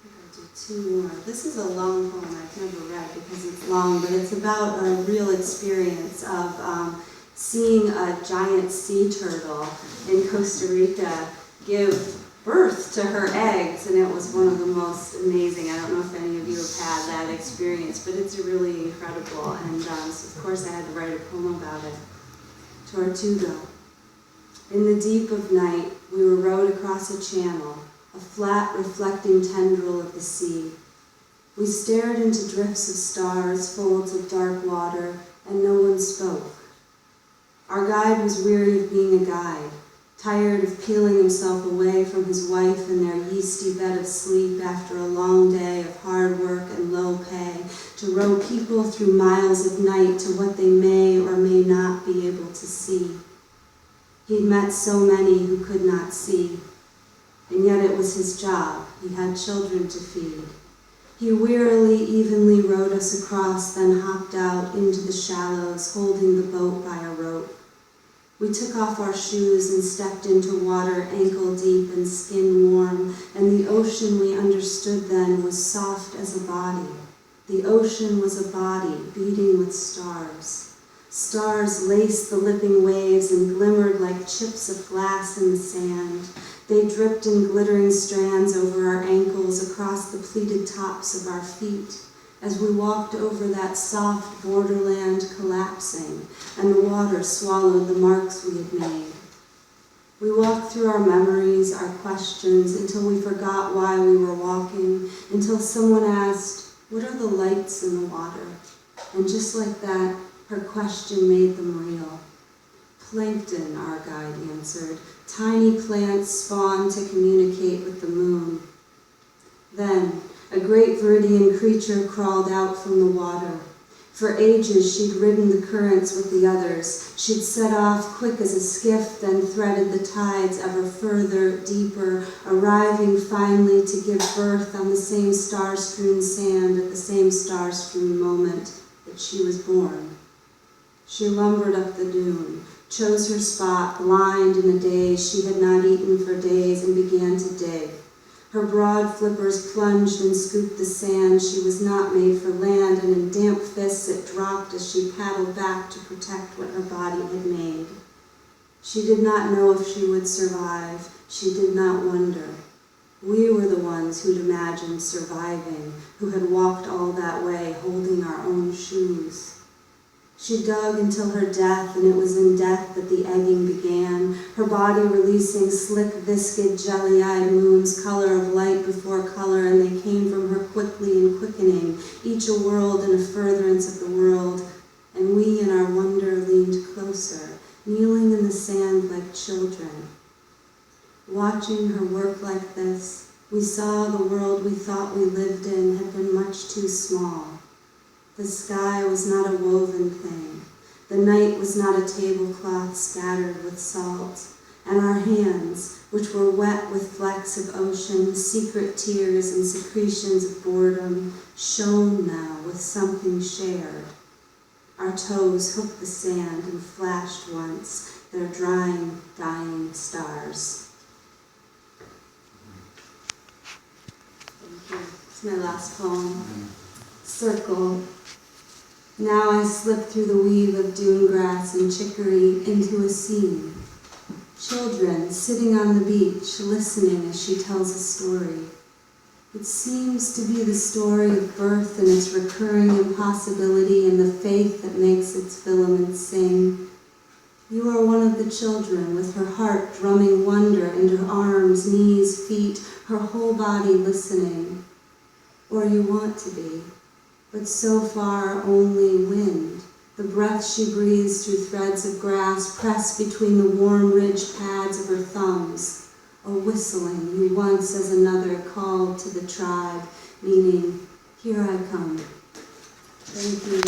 I'll do two more. This is a long poem I've never read because it's long, but it's about a real experience of seeing a giant sea turtle in Costa Rica give birth to her eggs, and it was one of the most amazing. I don't know if any of you have had that experience, but it's really incredible. And so of course I had to write a poem about it. Tortuga. In the deep of night, we were rowed across a channel, a flat, reflecting tendril of the sea. We stared into drifts of stars, folds of dark water, and no one spoke. Our guide was weary of being a guide, tired of peeling himself away from his wife in their yeasty bed of sleep after a long day of hard work and low pay, to row people through miles of night to what they may or may not be able to see. He'd met so many who could not see, and yet it was his job. He had children to feed. He wearily, evenly rowed us across, then hopped out into the shallows, holding the boat by a rope. We took off our shoes and stepped into water ankle deep and skin warm, and the ocean we understood then was soft as a body. The ocean was a body beating with stars. Stars laced the lipping waves and glimmered like chips of glass in the sand. They dripped in glittering strands over our ankles, across the pleated tops of our feet, as we walked over that soft borderland collapsing, and the water swallowed the marks we had made. We walked through our memories, our questions, until we forgot why we were walking, until someone asked, "What are the lights in the water?" And just like that, her question made them real. "Plankton," our guide answered. "Tiny plants spawn to communicate with the moon." Then, a great Viridian creature crawled out from the water. For ages, she'd ridden the currents with the others. She'd set off quick as a skiff, then threaded the tides ever further, deeper, arriving finally to give birth on the same star-strewn sand at the same star-strewn moment that she was born. She lumbered up the dune, chose her spot, blind in a daze she had not eaten for days, and began to dig. Her broad flippers plunged and scooped the sand. She was not made for land, and in damp fists it dropped as she paddled back to protect what her body had made. She did not know if she would survive. She did not wonder. We were the ones who'd imagined surviving, who had walked all that way holding our own shoes. She dug until her death, and it was in death that the egging began, her body releasing slick, viscid, jelly-eyed moons, color of light before color, and they came from her quickly and quickening, each a world and a furtherance of the world, and we in our wonder leaned closer, kneeling in the sand like children. Watching her work like this, we saw the world we thought we lived in had been much too small. The sky was not a woven thing. The night was not a tablecloth scattered with salt. And our hands, which were wet with flecks of ocean, secret tears and secretions of boredom, shone now with something shared. Our toes hooked the sand and flashed once, their drying, dying stars. Thank you. It's my last poem. Circle. Now I slip through the weave of dune grass and chicory into a scene. Children sitting on the beach, listening as she tells a story. It seems to be the story of birth and its recurring impossibility and the faith that makes its filaments sing. You are one of the children, with her heart drumming wonder into her arms, knees, feet, her whole body listening. Or you want to be. But so far only wind, the breath she breathes through threads of grass pressed between the warm ridged pads of her thumbs, a whistling you once as another called to the tribe, meaning, here I come. Thank you.